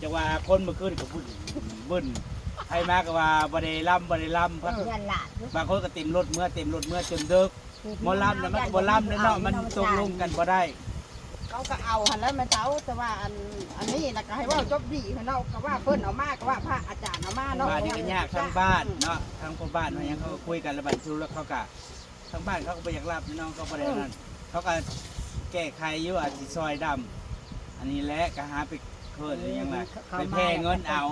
จะว่าคนเมื่อคืนกับบุญบึ้นใครมาก็ว่าบ่ได้ล่ำบางคนก็เต็มรถเมื่อจนดึกหมอล่ำแล้วมันก็บ่ล่ำเนาะมันตกลงกันบ่ได้เขาก็เอาหันแล้วแม่เจ้าแต่ว่าอันนี้นะก็ให้ว่าจบดีเนาะก็ว่าเพิ่นเอามาก็ว่าพระอาจารย์เอามาเนาะบ้านนี่ก็ยากทั้งบ้านเนาะทั้งพ่อบ้านว่าหยังเขาก็คุยกันแล้วบัดรู้แล้วเขาก็ทั้งบ้านเขาก็บ่อยากรับน้องเขาบ่ได้นั่นเขาก็แก้ไขอยู่อาจสิซอยดำอันนี้แหละก็หาไปเพิ่นหรือยังล่ะไปแพงเงินเอา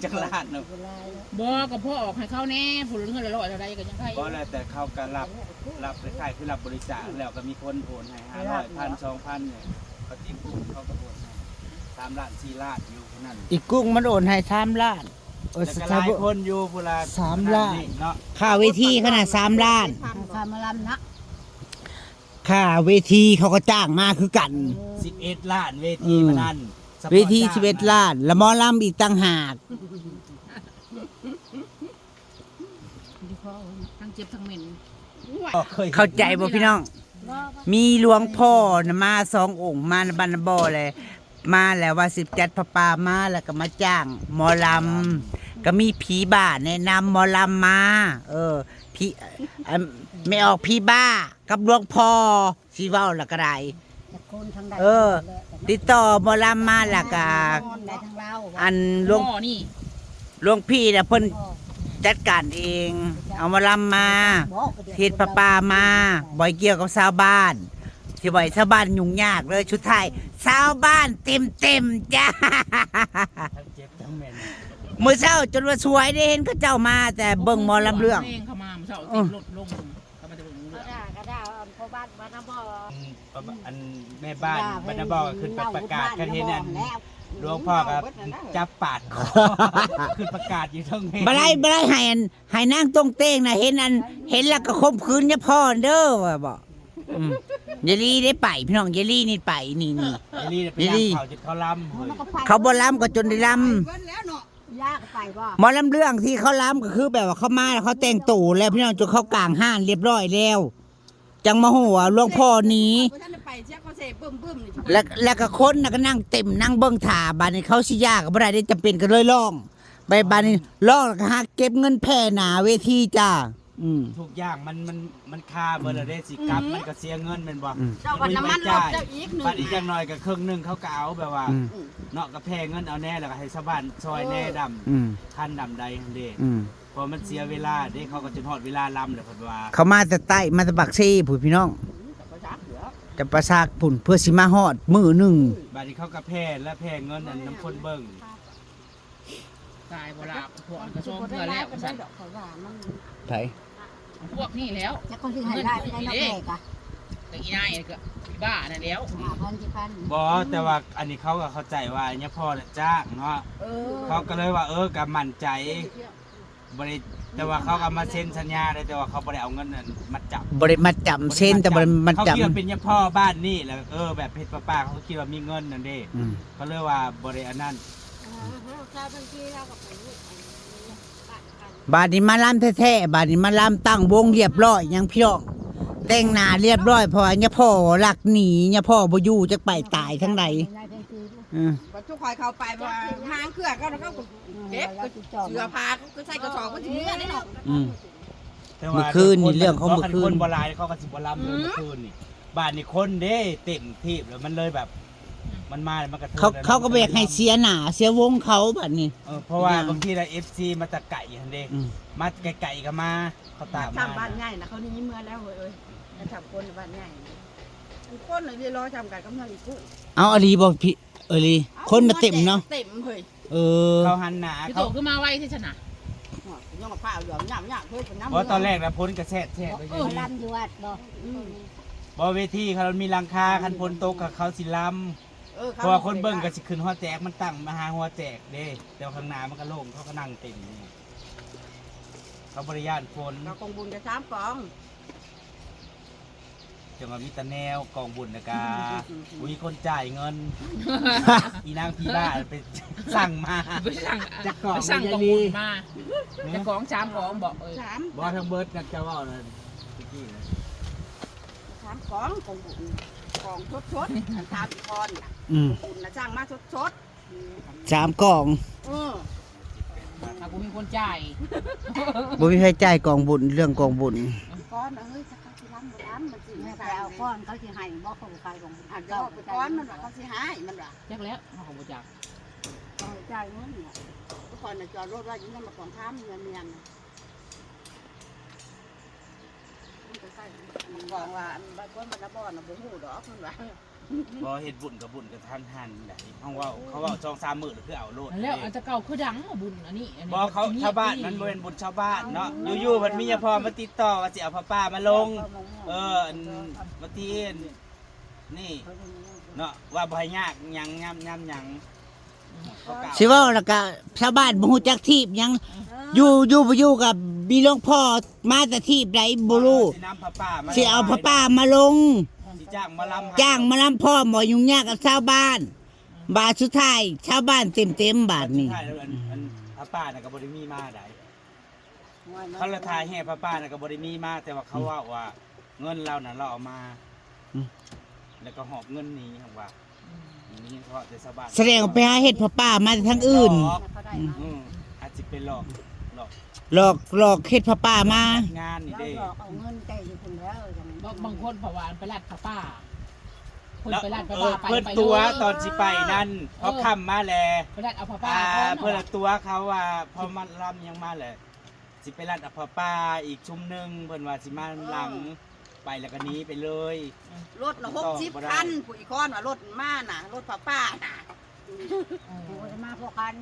จักรลาดเนาะ บ่ก็พ่อออกให้เขาแน่ผู้เงินละร้อยเท่าใดก็ยังได้ บ่แล้วแต่เขาก็รับคล้ายๆคือรับบริจาคแล้วก็มีคนโอนให้500 1,000 2,000เนี่ยเขาจิ้มปุ๊บเขาก็โอนให้3 ล้าน4 ล้านอยู่เท่านั้น อีกกุ้งมันโอนให้3 ล้าน แล้วก็หลายคนอยู่พุ่นละ 3 ล้าน เนาะ ค่าเวทีขนาด3 ล้าน พามาลำนะ ค่าเวทีเขาก็จ้างมาคือกัน 11 ล้านเวทีมานั่น เวที11 ล้านแล้วหมอลำอีกต่างหาก ทั้งเจ็บทั้งเหม็น เข้าใจบ่พี่น้อง มีหลวงพ่อนะมา2 องค์มาในบันบ่อเลยมาแล้วว่า10จัดพระป่ามาแล้วก็มาจ้างหมอลำก็มีผีบ้าแนะนำหมอลำมาผีไม่ออกผีบ้ากับหลวงพ่อสิเว้าแล้วก็ได้ติดต่อหมอลำมาแล้วก็อันหลวง พ่อนี่ หลวงพี่น่ะเพิ่นจัดการเอง เอามาลำมาเฮ็ดประปามาบ่อยเกี่ยวกับชาวบ้านที่บ่อยชาวบ้านยุ่งยากเลยชุดไทยชาวบ้านเต็มจ้า ทั้งเจ็บทั้งเหม็น มื้อเช้าจนว่าสวยได้เห็นเขาเจ้ามาแต่เบิ่งหมอลำเรื่อง เข้ามาเช้าติดรถลงเขามาจะเบิ่งเรื่อง ก็ได้พ่อบ้านบ้านน้ำบ่อ อันแม่บ้านบรรณบอกขึ้นไปประกาศกันเห็นอันหลวงพ่อก็จับปาดคอขึ้นประกาศอยู่ทั้งเม บ่ได้ให้นางตรงเต้งน่ะเห็นแล้วก็ข่มขืนเนี่ยพ่อเด้อว่าบ่เยลลี่ได้ไปพี่น้องเยลลี่นี่ไปนี่ ไอ้นี่ไปย่างเขาจุดเขาล้ำเฮ้ย เขาบ่ล้ำก็จนได้ล้ำ แล้วเนาะยากไปบ่ หมอลำเรื่องที่เขาล้ำก็คือแบบว่าเขามาแล้วเขาแต่งตู่แล้วพี่น้องจนเขากลางห้านเรียบร้อยแล้วจังมาหัวหลวงพ่อหนี้ ท่านไปเช็คเขาเสบึ้มนี่ แล้วก็คนน่ะก็นั่งเต็มนั่งเบิ่งถ่าบานนี้เขาสิยากก็บ่ได้จำเป็นก็เลยร้องไปบานนี้ร้องแล้วก็หาเก็บเงินแผ่หนาเวทีจ้า ทุกอย่างมันค่าเบอร์ละเดสิกลับมันก็เสียเงินเป็นบ่ เจ้าวันน้ำมันรถเจ้าอีกหนึ่ง บัดอีกอย่างน้อยก็ครึ่งนึงเขาก็เอาแบบว่าเนาะก็แพงเงินเอาแน่แล้วก็ให้ชาวบ้านซอยแน่ดำคันดำใดหั่นเด้พอมันเสียเวลาเด้เขาก็จะฮอดเวลาลำเลยเพิ่นว่า เขามาแต่ใต้มาแต่บักซี่ผู้พี่น้องจะประสากผุ่นเพื่อสิมาฮอดมื้อหนึง บัดนี้เขาก็แพ้และแพงเงินอันน้ำคนเบิ่ง ตายบ่ลาพวกกระทรวงเพื่อแล้วสั่น ไผ พวกนี่แล้ว จะคนที่ให้ได้ไม่ได้แม่กะ แต่อีนายก็บ้านั่นแล้ว 5,000 บ่แต่ว่าอันนี้เขาก็เข้าใจว่าเนี่ยพ่อน่ะจ้างเนาะเขาก็เลยว่าก็มั่นใจบ่ได้แต่ว่าเขาก็มาเซ็นสัญญาได้แต่ว่าเขาบ่ได้เอาเงินนั้นมาจับ บ่ได้มาจำเส้นแต่บ่ได้มา เขา จำ คิดว่าเป็นเนี่ยพ่อบ้านนี่แล้วแบบเพชรป้าเขาคิดว่ามีเงินนั่นเด้เขาเลยว่าบ่ได้อันนั้น บาดนี้มาล้ำแท้ๆบาดนี้มาล้ำตั้งวงเรียบร้อยยังพี่น้องแต่งหน้าเรียบร้อยเพราะว่าเนี่ยพ่อหลักหนีเนี่ยพ่อบ่อยู่จักไปตายทั้งใด ทุกคอยเข้าไปว่าหางเครือเขาเขาเก็บเสือพาก็ใส่กระสอบก็ถึงเนื้อได้เนาะ แต่ว่า เมื่อคืนนี่เรื่องของเมื่อคืน คนบ่หลายเขาก็สิบ่ล้ำเลยเมื่อคืนนี่บ้านนี่คนเด้เต็มที่แล้วมันเลยแบบมันมาแล้วมันกระเทือน เขาก็บ่อยากให้เสียหน้าเสียวงเขาบัดนี้ เพราะว่าบางทีน่ะ FC มาตะไก่หั่นเด้มาไก่ๆก็มาเขาตามมา ทำบ้านใหญ่นะเขานี่ยิ้มเมื่อแล้วเอ้ยจะทำคนบ้านใหญ่คนเลยที่รอทำกันกำลังอีกกู้ เอาอลีบ่พี่อลีคนน่ะเต็มเนาะ เต็มเฮ้ย เขาหันหน้า พี่โต เขา ขึ้นมาไวที่ชนะ ยังมาข้าวหยอมย่ำเฮ้ยเป็นน้ำ เพราะตอนแรกนะพ้นกระแทกแทกไปอย่างนี้ ลำอยู่วัดบ่ บ่เวทีเขามีหลังคาคันพ้นตกกับเขาสิลำเพราะว่าคนเบิ่งก็สิขึ้นหัวแจกมันตั้งมาหาหัวแจกเด้แต่ว่าข้างหน้ามันก็โล่งเขาก็นั่งเต็มนี่เขาบริยานฝน เราคงบุญจะ3กอง จังว่ามีแตะแนวกองบุญนะกาอุ้ยคนจ่ายเงิน อีนางพีบ้าไปสั่งมา ไปสั่ง จะกล่อง ไปสั่งกองบุญมาจะกอง3กองบอก3บ่ทั้งเบิดนักจะว่าน่ะ 3กองคงบุญ กองชดๆอันทาพิพรน่ะ อืม บุญน่ะจ้างมาชด 3กล่อง ถ้ากูมีคนจ่าย บ่มีใครจ่ายกองบุญเรื่องกองบุญ ก้อนเฮ้ยจะเขาสิล้ำบ่ล้ำมันสิ แม่ ไม่ ไป ใช่ เอาก้อนเขาสิให้บ่เขาขายของ อันเดียวไปก้อนมันว่าเขาสิหายมันว่า จักแล้วเขาก็บ่จัก เขาจ่ายเงินเนี่ย ทุกคนน่ะจอดรถไว้อยู่นั่นมาของท่ามเมียนน่ะมันก็ใส่มันบอกว่าอันบัดว่ามันน่ะบ่น่ะบ่ฮู้ดอกมันว่า บ่เฮ็ดบุญกับบุญกับทันหันได้เขาเว้า2-3 มื้อคือเอาโลด แล้วอันจะเก่าคือดังบุญอันนี้ บ่เขาชาวบ้านมันบ่เป็นบุญชาวบ้านเนาะอยู่ๆมันมีพอมาติดต่อว่าสิเอาผ้าป่ามาลงอันมาตีนี่เนาะว่าบ่ให้ยากหยังยำหยังเขากล่าว สิเว้าแล้วก็ชาวบ้านบ่ฮู้จักทีบหยังอยู่บ่อยู่กับมีหลวงพ่อมาแต่ทีบใดบ่รู้ สินำผ้าป่ามา สิเอาผ้าป่ามาลง สิจ้างมาลำ จ้างมาลำพ่อบ่ยุ่งยากกับชาวบ้าน บาทสุดท้ายชาวบ้านเต็มบาทนี่ ใช่แล้วอันผ้าป่าน่ะก็บ่ได้มีมาได้เขาละทายแห่ผ้าป่าน่ะก็บ่ได้มีมาแต่ว่าเขาว่าเงินเราน่ะเราเอามาแล้วก็หอบเงินหนี้ครับว่านี่เพราะแต่ชาวบ้าน แสดงว่าไปหาเฮ็ดผ้าป่ามาจากทางอื่น เขาได้มา อาจจะเป็นหลอก หลอกเฮ็ดผ้าป่ามา งานนี่ เรา เด้ หลอกเอาเงินใจอยู่คนแล้วอย่างนี้ บางคนเพราะว่าไปรัดผ้าป่าคน แล้ว ไปรัดผ้าป่าไป เพิ่น ไป ตัว เลย ตอนสิไปนั่นพอค่ำมาแล้ว ไปรัดเอาผ้าป่า เพิ่นละตัวเขาว่าพอมันลำยังมาแหละสิไปรัดอัปป้าอีกชุมหนึงเพิ่นว่าสิมาหลังไปแล้วก็หนี้ไปเลย รถน่ะ60,000ผู้อีกคนว่ารถมาน่ะรถป้าน่ะ โอ้ยมาพวกคัน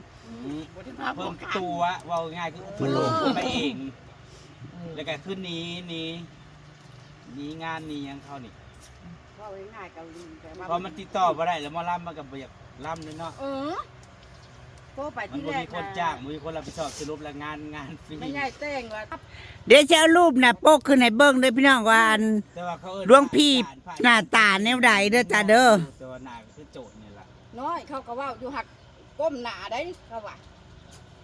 บ่ได้มา เพิ่มตัวเว่าง่ายคือเพิ่นลงขึ้นไปเอง แล้วก็ขึ้นหนี้งานนี้ยังเขานี่ ว่าง่ายๆก็ลืมแต่ว่า พอมันติดต่อบ่ได้แล้วหมาล่ำมันก็บ่อยากล่ำเลยเนาะ โทรไป มัน ที่ บ่ แรก มีคนจ้างบ่มีคนรับผิดชอบสรุปแล้วงานฟรี ไม่ใช่เต้งว่า เดี๋ยวจะเอารูปน่ะโปกขึ้นให้เบิ่งเด้อพี่น้องว่าอัน แต่ว่าเขาเอิ้น หลวงพี่หน้าตาแนวใดเด้อจ้าเด้อ แต่ว่าหน้าก็คือโจทย์นี่ล่ะ น้อยเขาก็ว่าอยู่หักก้มหน้าได้เขาว่า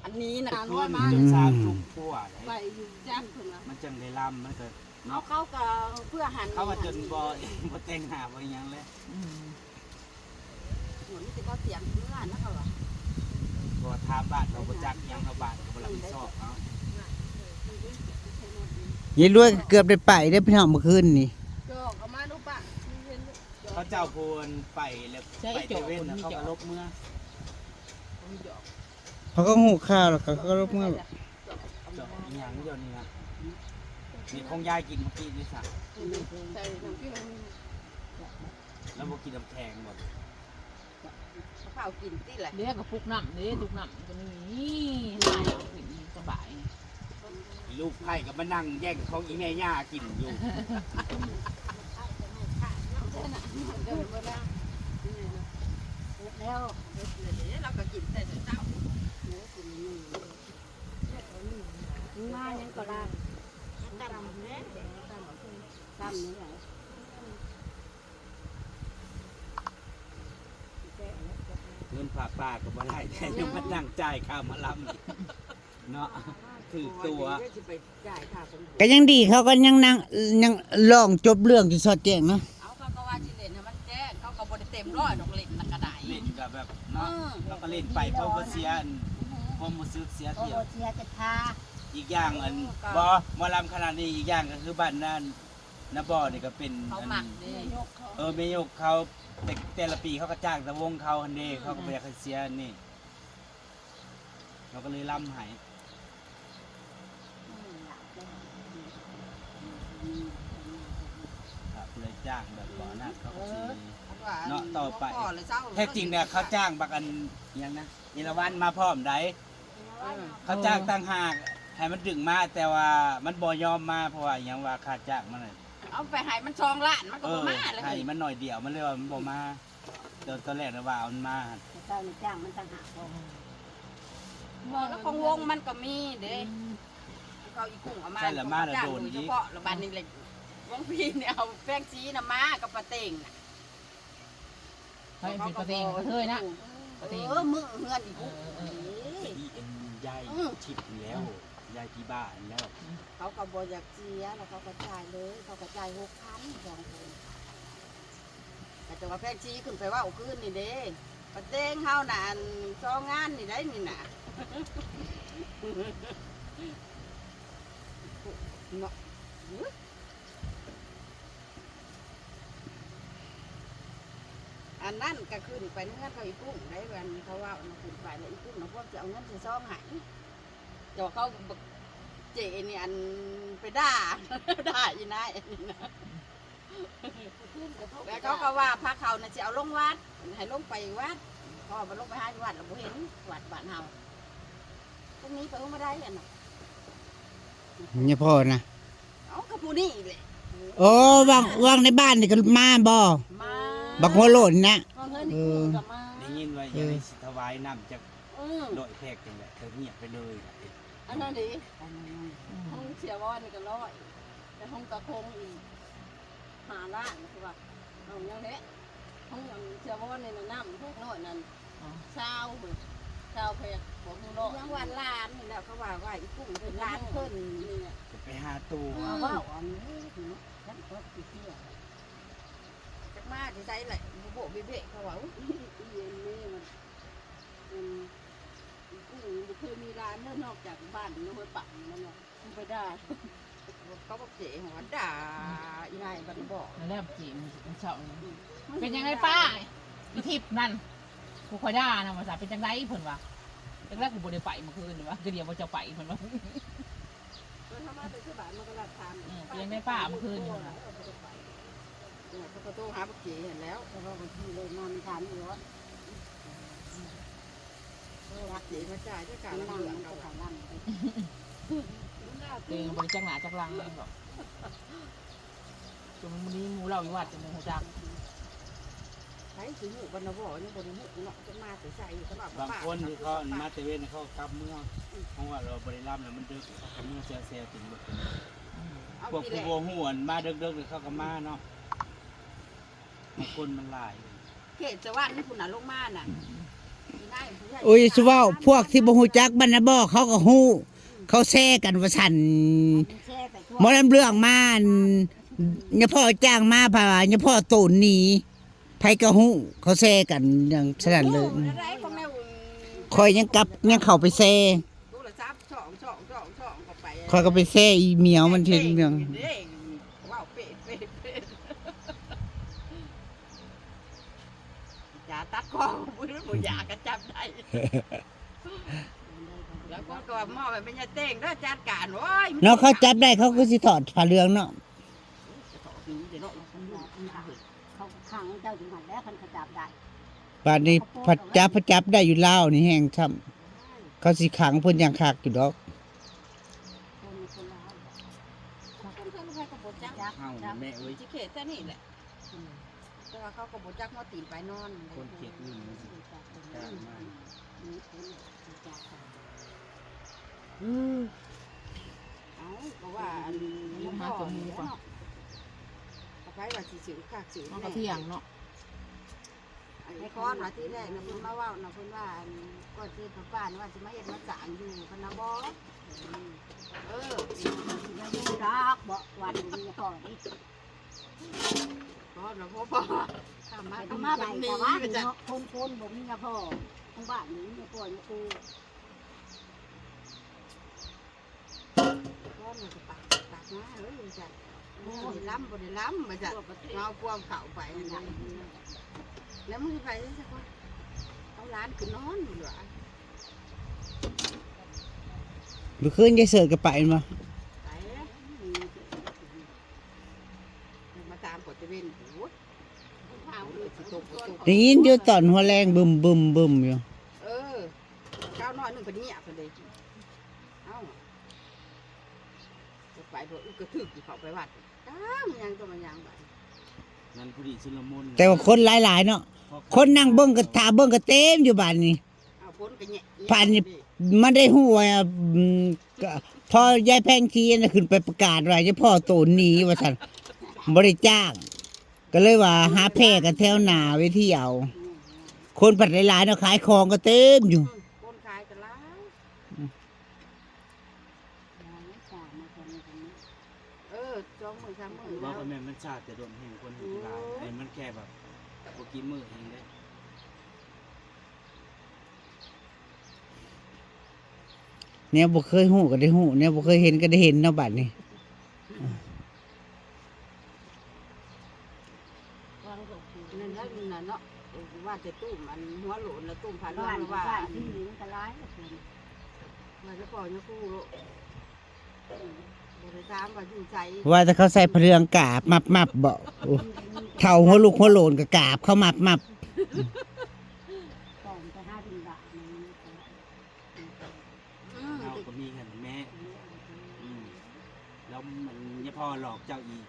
อันนี้น่ะ คื น้อย น มาก จน3 ทุ่มกว่า ไปอยู่จ้างเพิ่นว่า มันจังได้ล่ำมันก็ เอาเข้าก็เพื่อหัน เขาว่าจนบ่บ่แต่งหน้าบ่หยังเลย เหมือนที่เขาเตรียมเพื่อนนะเขาว่า เพราะว่าทางบ้านเราบ่จักหยังเขาบ้านเขาบ่รับผิดชอบเนาะ ยายรวยก็เกือบได้ไปเด้อพี่น้องเมื่อคืนนี่ โจกเอามาดูป่ะ เขาเจ้าโพนไปแล้วไปเซเว่นแล้วเขาก็ลบเมื่อ เขาก็หูข้าวแล้วเขาก็รบเมื่อ เจาะอีหยังเดี๋ยวนี้นะนี่คงยายกินเมื่อกี้นี่ซะ ใส่น้ำพริก แล้วบ่กินน้ำแข็งหมด ข้าวกินที่แหละ เดี๋ยวกับปุกน้ำเดี๋ยวทุกน้ำก็นี่ลายสบาย ลูกไผ่ก็มานั่งแย่งของอีแม่ย่ากินอยู่ แล้ว เราก็กินแต่เช้า มายังก็ลาตำนี่แหละ เงินผ่าป้าก็บ่ได้แต่ยังมานั่งจ่ายค่ามาลำเนาะถือตัว ไปจ่ายค่า ก็ยังดีเขาก็ยังนั่งยังลองจบเรื่องที่สอดแจ้งเนาะ เอาเขาก็ว่าสิเล่นให้มันแจ้งเขาก็บ่ได้เต็มร้อยดอกเล่นนักกระได เล่นกับแบบเนาะเราก็เล่นไปเพราะว่าเสียความรู้สึกเสีย โอ้ เที่ยว เชียจะทา อีกอย่างอันบ่หมอลำขนาดนี้อีกอย่างก็คือบ้านนั่นนาบ่อนี่ก็เป็น เขาหมักเด้ เมยกเขาแต่ละปีเขาก็จ้างแต่วงเขาฮันเดเขาก็บ่อยากให้เสียนี่เราก็เลยล่ำให้ครับเลยจ้างแบบบ่อนั่นเขาก็สิเนาะต่อไปแท้จริงเนี่ยเขาจ้างบักอันอิหยังนะอีละวันมาพร้อมได้เขาจ้างตั้งหากให้มันดึงมาแต่ว่ามันบ่ยอมมาเพราะว่าอิหยังว่าค่าจ้างมันน่ะ เอาไปให้มัน2ล้านมันก็บ่มาเลย ให้มันหน่อยเดียวมันเลยว่ามันบ่มาตอนแรกนะว่าเอามันมา เจ้าจ้างมันต่างหาก แล้วของวงมันก็มีเด้เขาอีกุ้งเอามาจ้างโดยเฉพาะแล้วบัดนี้เลยวงพี่เนี่ยเอาแป้งชีน่ะมากับปลาเต็งน่ะ ให้เป็นประเทศประเทศนะประเทศ มือเฮือนอีกุ้ง อีเอ็นยายชิปแล้วยายที่บ้านแล้ว เขาก็บ่อยากเสียแล้วเขาก็จ่ายเลยเขาก็จ่าย6,000 2คน แต่ว่าแพงชี้ขึ้นไปว่าเอาขึ้นนี่เด้ประเตงเฮาน่ะอันซองงานนี่ได้นี่น่ะเนาะอันนั้นก็ขึ้นไปเงื่อนเขาอีกุ้งได้วันเขาว่าเอาขึ้นไปแล้วอีกุ้งนะพวกจะเอาเงินจะซ่อมหายแต่ว่าเขาเจนี่อันไปด่า ด่าอีนายอันนี้นะแล้วเขาก็ว่าพระเขาน่ะจะเอาลงวัดให้ลงไปวัดพอมาลงไปหาวัดเราเห็นวัดบ้านเฮาพวกนี้ไปไม่ได้อันน่ะ เนี่ยพ่อนะ เอากระปูนี่เลย โอ้วางในบ้านนี่ก็มาบ่ มา บักหัวโลนนะ เอาเงินนี่กุ้งกับมา ได้ยินว่าอยากให้สิถวายน้ำจาก อืม โดยแพกจังแหละเธอเงียบไปเลย อันนั้นดิห้องเสียวอนนี่ก็ร้อยแต่ห้องตะคงอีก5 ล้านคือว่าเอาอย่างนี้ห้องเสียวอนนี่น้ำพวกน้อยนั่นเช้าเพกของน้อยยังวันล้านนี่แหละเขาว่าอีกุ้งเป็นล้านเพิ่นนี่เนี่ย จะไปหาตัว ว่าอันนี้ฉันก็ติดเที่ยวจักมาที่ใจแหละโบเบ๊ะเขาว่าเย็นนี่มันกุ้งมันเคยมีร้านนอกจากบ้านน้อยปั่นนั่นแหละมันไปได้เขาบอกเจ๋หัวด่าอีนายบันบอก แล้วแล้วจีมันเฉาเป็นยังไงป้าอีทิพย์นั่นกูคอยด่านะภาษาเป็นจังไรเพิ่นว่าแรกๆกูบ่ได้ไปเมื่อคืนหรือว่าคือเดียวว่าจะไปเพิ่นว่า มันทำมาเป็นชื่อบ้านมันก็รับทาน ยังได้ป้าเมื่อคืนอยู่นะ เขาก็โทรหาบักเจ๋เห็นแล้วเขาก็บางทีเลยนอนทานอยู่ว่าบักเจ๋มาจ่ายด้วยการเหลืองเขาขาลั่น เองบริจักหนาจักลังเองหรอกจนมื้อนี้งูเล่าวิวัฒน์จะโมโหจัก ใช้ถึงหูบรรณบ่อนี่บริหูเนาะจะมาแต่ใส่สำหรับบ างคนที่เขามาเตเวนเขากลับเมืองเพราะว่าเราบริรามแล้วมันดึกเขากลับเมืองเซลถึงหมดพวกผู้บหวนมาดึกๆเลยเขาก็มาเนาะบางคนมันหลาย เขตจะว่านี่คุณน่ะลงมาน่ะ โอ้ยสิเว้าพวกที่บ่ฮู้จักบรรณบ่เขาก็ฮู้เขาแซ่กันว่าซั่นหมอลำเรื่องมาเนี่ยพ่อจ้างมาพาเนี่ยพ่อโตนหนีไผก็ฮู้เขาแซ่กันอย่างฉะนั้นเลย อะไรก็แม่ คอยยังกลับยังเข้าไปแซ่ ตู้ละซับช่องเข้าไป คอยก็ไปแซ่อีเหมียวมันเห็นเรื่อง ว้าวเป็ดอย่าตัดคอบุญบุญอยากกระจับได้แล้วก็มอบไปเป็นยาเต้งแล้วจัดการโอ้ย เนาะเขาจับได้เขาก็สิถอดผ้าเหลืองเนาะ เขาขังเจ้าถึงหันแล้วคันขจับได้ ป่านนี้พระจับได้อยู่ลาวนี่แห้งช้ำเขาสิขังเพิ่นอย่างคักอยู่ดอก คนละ คนใครก็บ่จัก เฮาแม่เอ้ย จิเขตแค่นี้แหละแต่ว่าเขาก็บ่จักมาตีนไปนอน คนเกลียดนี่มันกล้ามาก เอาก็ว่าอันนี้มาตัวมือก่อนเอาไปว่าสิสิวคักสิว มันก็เที่ยงเนาะ ไอ้ก้อนว่าที่แรกนะเพิ่นมาว่านะเพิ่นว่าก่อนที่ป้าว่าสิมาเฮ็ดมาสร้างอยู่เพิ่นน่ะบ่เออ เราดูรักบ่วันนี้ก่อนนี่ ก้อนน่ะพ่อทำมา แต่ ทำ มา มา เป็ เป็น น มี มี ไป ไป จ้ะ จ้ะ คนบ่มีนะพ่อทั้งบ้านนี้เนี่ยพ่อเนี่ยกู ก้อนน่ะก็ปากมาเอ้ยจ้ะบ่ได้ล้ำมาจ้ะเอาความเข้าไปนั่นแล้วมึงไปซะก่อนเอาร้านคือนอนอยู่ว่ะ เมื่อคืนยายเสิร์ชก็ไปมา ไปมาตามกดจะเป็นโอ้ยพาเลยสิตก ได้ยินอยู่ตอนหัวแรงบึมอยู่ เออก้าวน้อยนึงพอดีอ่ะพอดีเอ้าไปโดดกระทึกเขาไปวัดก้าวมันยังก็มันยังไป นั่นผู้ดีชุลมุน แต่ว่าคนหลายๆเนาะคนนั่งเบิ่งก็ท่าเบิ่งก็เต็มอยู่บ้านนี้ เอาพ้นกันเนี่ย ผ่านนี่ มันได้ฮู้ว่าก็พอยายแพงชีน่ะขึ้นไปประกาศว่าเฉพาะโตนหนีว่าซั่นบ่ได้จ้าง ก็เลยว่าหาแพร่กันแถวหน้าไว้เที่ยว คนผัดหลายๆเนาะขายของก็เต็มอยู่ คนขายกันแล้วเออจองมือ3 มือ ว่า แล้ว แม่มันชาติแต่โดนแห่งคนหลายไอ้มันแค่แบบ บ่กี่มื้อเองเด้อ เนี่ยบ่เคยหูก็ได้หูเนี่ยบ่เคยเห็นก็ได้เห็นเนาะบัดนี้ วางกับผู้ นั่นแล้วนั่นเนาะว่าจะตุ้มอันหัวโหลนแล้วตุ้มผ่าน บ้า ว่าน ว่า บ้านที่นี่มันก็ร้ายกับคน ว่าจะปล่อยนะกูโลบริษัทว่าอยู่ใจ ว่าแต่เขาใส่เพลืองกาบมับบ่โอ้เท่าหัวลูกหัวโลนก็กาบเขามับ ก่อนจะห้าดินบาทนี่ เอาก็มีกันแม่แล้วมันยังพอหลอกเจ้าอีก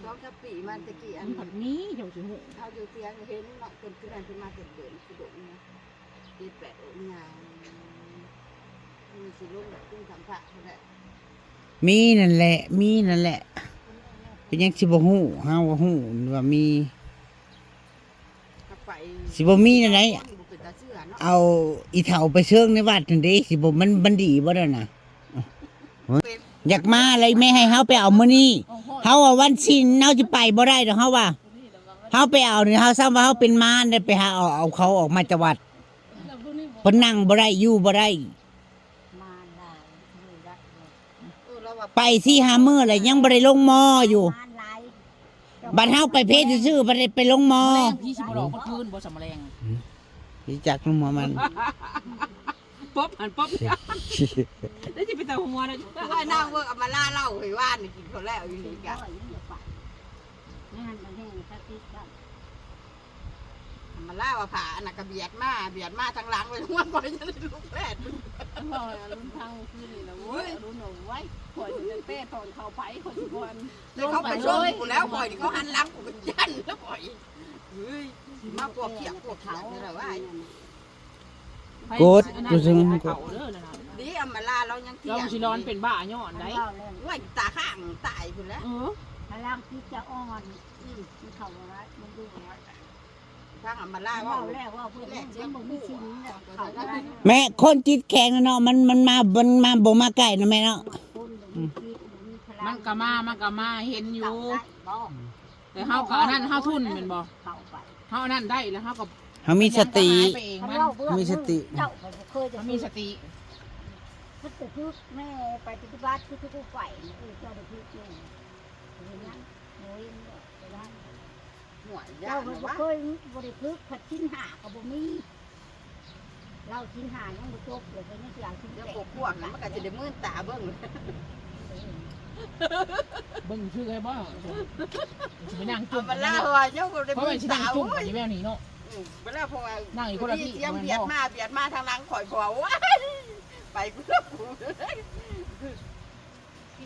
สองปีมันตะกี้อั มัน นผัดนี้เจ้าสิหู เขาอยู่เตียงเห็นเนาะคนคือการเป็นมาเกิดเดินคือดงนะตีแปดองยางมีสิลุงแบบตุ้งสัมผัสนั่นแหละ มีนั่นแหละมีนั่นแหละเป็นยังสิบ่ฮู้เฮาก็ฮู้ว่ามี ถ้าไป สิบ่มีนั่นไหน บุกเป็นตาเชื่อเนาะ เอาอีเฒ่าไปเชิงในวัดนั่นเด้สิบ่มันดีบ่นั่นน่ะอยากมาอะไรแม่ให้เฮาไปเอามื้อนี้เฮาว่าวันศีลเฮาสิไปบ่ได้ดอกเฮาว่าเฮาไปเอานี่เฮาซ้ำว่าเฮาเป็นมารได้ไปหาเอาเขาออกมาจากวัดเพิ่นนั่งบ่ได้อยู่บ่ได้ มาได้เลยรักเลย เราว่า ไปที่หามื้อแล้วยังบ่ได้ลงมออยู่ มาหลาย บัดเฮาไปเพชรซื่อๆบ่ได้ไปลงมอ แมลงพี่สิบ่หลอกเมื่อคืนบ่สำแมลง รู้จักลงมอมัน ป๊บหันป๊บแล้วจะไปแต่หัวนะ ว่านั่งเวิร์กเอามาล่าเล่าให้ว่านี่กินเขาแล้วอยู่นี่ ก็ กัน ยังไปงานมันแห้งถ้าติดบ้าน มาล่าว่าผ่าน่ะก็เบียดมาทางหลังไปทั้งวันก่อนจะได้ลูกแพทย์ พ่อรุ่นทางขึ้นนี่นะเว้ยรุ่นหนูไว้ข่อยจะเต้ตอนเขาไปคนทุกคน แล้วเขาไปช่วยกูแล้วปล่อยเขาหันหลังกูเป็นยันแล้วปล่อยเฮ้ยมาพวกเขียกพวกเขาเนี่ยว่า โกดกูซึ่ง เขาเด้อนะ ดีเอามาล่าเรายังเที่ เรา ยง สิร้อนเป็นบ้าย้อนได้ เล่าเรื่อง ว่าตาข้างตายคุณแล้ว พลังที่จะอ่อนมันเขาอะไรมันดูอะไร ข้างเอามาล่า ว่า ว่า แล้วว่าเพื่อนเลี้ยงมันไม่ชินเนี่ยเขาได้ แม่คนจิตแข็งเนาะมันมาบ่มาใกล้นะแม่เนาะ คนมีคิดมีพลัง มันก็มาเห็นอยู่ บ่ แต่เฮาก็อันนั้นเฮาทุนแม่นบ่ เข้าไป เฮาอันนั้นได้แล้วเฮาก็ เฮามีสติ ไปเองมัน มีสติ เจ้าเคยจะ เฮามีสติ พุทธคือแม่ไปปฏิบัติคือทุกฝ่ายเจ้าได้พูดเองอย่างนั้นโอ้ยไปได้ หัว เจ้า ย่า ก็ ว่า เคยบริพึกขัดชิ้นหากับบ่มีเราชิ้นหายังบ่จบเลยเป็นอย่างชิ้น เดี๋ยว แก่ พวกพวกนั้นมันก็จะได้มื่นตาเบิ้ง เบิ่งชื่อให้บ่สิไปนั่ง เอา จุ่ม มาล่าว่าเจ้าก็ได้ เพราะ มื่ มัน น สิ ตา นั่งจุ่ม โอ้ย อยู่แววนี้เนาะ เวลาพวก นั่งอยู่คนละที่ เสียงเบียดมาทางหลังข่อยกว่าว้าไปกู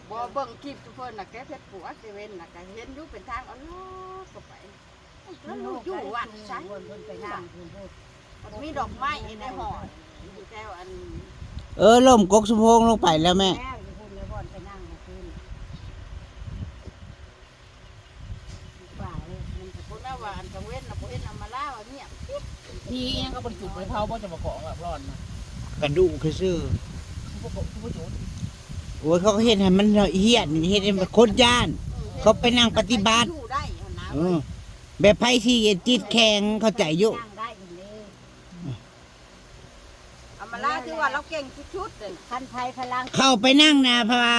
บ่เบิ่งคลิปทุกคนน่ะแกเพชรผัวเซเว่นน่ะก็เห็นอยู่เป็นทางอ๋อก็ไปแล้วลูกอยู่วัดใช่ วนไปนั่งคุณพูด มีดอกไม้ในห่ออยู่แก้วอัน ล่มกกสมพงลงไปแล้วแม่ แม่อยู่พูดเลยวนไปนั่งมาคืนป่าเลยมันจะ คนว่าอันกังเว้นน่ะบ่เห็นเอามาล่าว่าเงียบ ที่ยังก็บ่ได้จุดไปเผาบ่จะมาของแบบร้อนนะ กระดูกซื่อ ผู้จุด โอ้ยเขาก็เฮ็ดให้มันเฮี้ยนเฮ็ดให้มันคนย่าน เขาไปนั่งปฏิบัติ อยู่ได้นะ เออแบบไผที่จิตแข็งเข้าใจอยู่ นั่งได้อีกเลย เอามาล่าคือว่าเราเก่งชุดๆเลย คันไทยพลัง เข้าไปนั่งนะเพราะว่า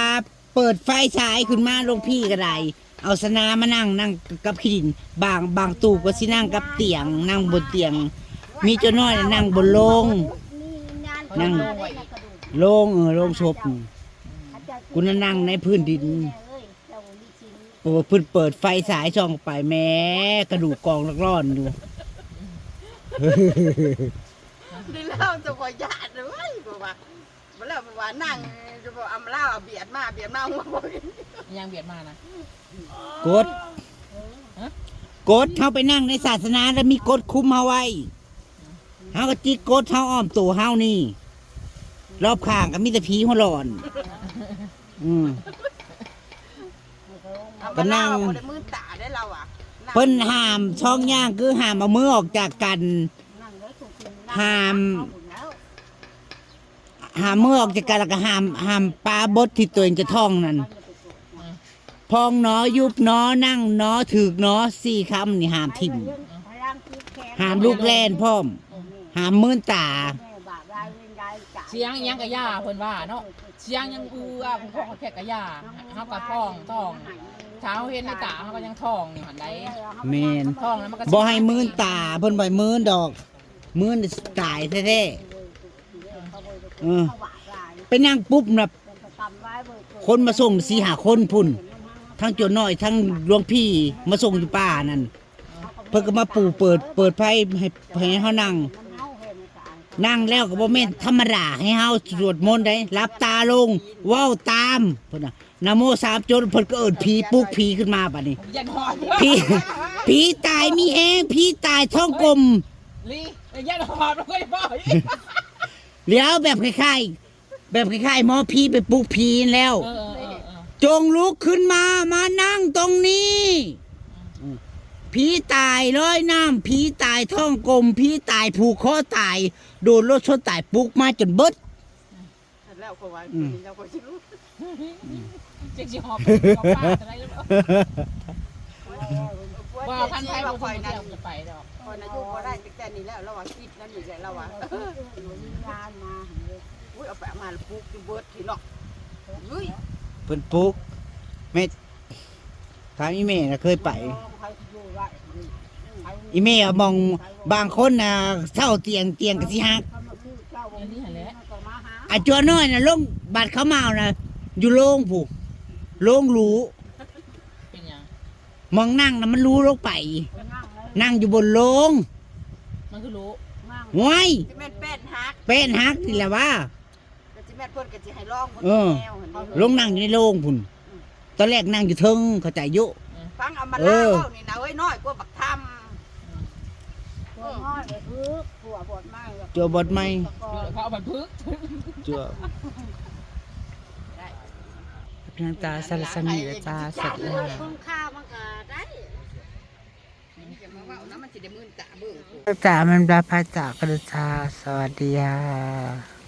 เปิดไฟฉายขึ้นมาลงพี่ก็ได้เอาสนามานั่งกับขี้ดินบางตู้ก็สินั่งกับเตียงนั่งบนเตียง มีเจ้าน้อยน่ะนั่งบนโลง นั่ง โลงโลงศพกูน่ะนั่งในพื้นดินเพราะว่าเพิ่นเปิดไฟฉายช่องไปแม้กระดูกกองร้อนอยู่ นี่เราจะบ่ญาติเลยบ่ว่าบ่แล้วว่านั่งจะบ่เอามาล่าเบียดมาหัวบ่ ยังเบียดมานะ กดกดเฮาไปนั่งในศาสนาแล้วมีกฎคุมเฮาไว้เฮาก็จิกกดเฮาอ้อมตัวเฮานี่ รอบข้างก็มีแต่ผีหัวร้อน ก็นั่งบ่ได้มือตาได้เราอ่ะ เพิ่นห้ามช่องย่างคือห้ามเอามือออกจากกันห้ามมือออกจากกันแล้วก็ห้ามปลาบดที่ตัวเองจะท่องนั่น พองหนอยุบหนอนั่งหนอถึกหนอ4คำนี่ห้ามทิ่มห้ามลูกแล่นพร้อมห้ามมื่นตา เสียงยังกะย่าเพิ่นว่าเนาะเสียงยังคุณพ่อแค่กะย่าเฮาก็ท้องเช้าเห็นในตาเฮาก็ยังท้องนี่หั่นใด แม่น ท้องแล้วมันก็ บ่ให้มื่นตาเพิ่นบ่ให้มื่นดอกมื่นตายแท้ๆไปนั่งปุ๊บน่ะคนมาส่ง4-5คนพุ่นทั้งโจรน้อยทั้งหลวงพี่มาส่งอยู่ป่านั่นเพิ่นก็มาปู่เปิดไผให้เฮานั่งแล้วก็บ่แม่นธรรมดาให้เฮาสวดมนต์ได้หลับตาลงเว้าตามเพิ่นน่ะนะโม3จนเพิ่นก็เอิ้นผีปลุกผีขึ้นมาบัดนี้ ยันหอด ผีตายมีแฮงผีตายท้องกลม ลียันหอดบ่เคยบ่ เดี๋ยวแบบคล้ายๆหมอผีไปปลุกผีแล้ว จงลุกขึ้นมานั่งตรงนี้ผีตายร้อยน้ำผีตายท้องกลมผีตายผูกคอตายโดนรถชนตายปลุกมาจนเบิด แล้วก็ว่าเราก็สิรู้ จะสิหอบป้าอะไรหรือเปล่าว่าพันไทยบ่คอยนั่นจะไปดอก คนอายุบ่ได้ตั้งแต่นี้แล้วเราว่าคิดนั่นอยู่แล้วว่าอุ้ยเอาไปมาปลูกอยู่เบิดที่เนาะเฮ้ย เพิ่นปลุกแม่ถามอีแม่น่ะเคยไปอีแม่มองบางคนน่ะเช่าเตียงก็สิหัก อันนี้หั่นแหละ อาจัวน้อยน่ะลงบัดเขาเมาน่ะอยู่โรงผู้โรงหรู เป็นหยัง มองนั่งน่ะมันรู้ลงไป นั่งอยู่บนโรง มันคือรู้ ห้วย สิแม่นเป็ดฮัก เป็นฮักนี่แหละว่า ก็สิแม่นเพิ่นก็สิให้ร้องบ่ เออ แนวหั่น ลงนั่งอยู่ในโรงพุ่นตอนแรกนั่งอยู่เทิงเข้าใจอยู่ ฟังเอามา เอ ลา อ เว้านี่นะเอ้ยน้อยกว่าบักทำ จัวบทใหม่ เขาเอาไปพึก จัวน้ำตาสารสมีและตาเสร็จแล้ว คุ้มค่ามันก็ได้ อย่ามาเว้านะมันสิได้มื่นตาเบิ่ง ตามันดาพาจากกระชาสวัสดีค่ะ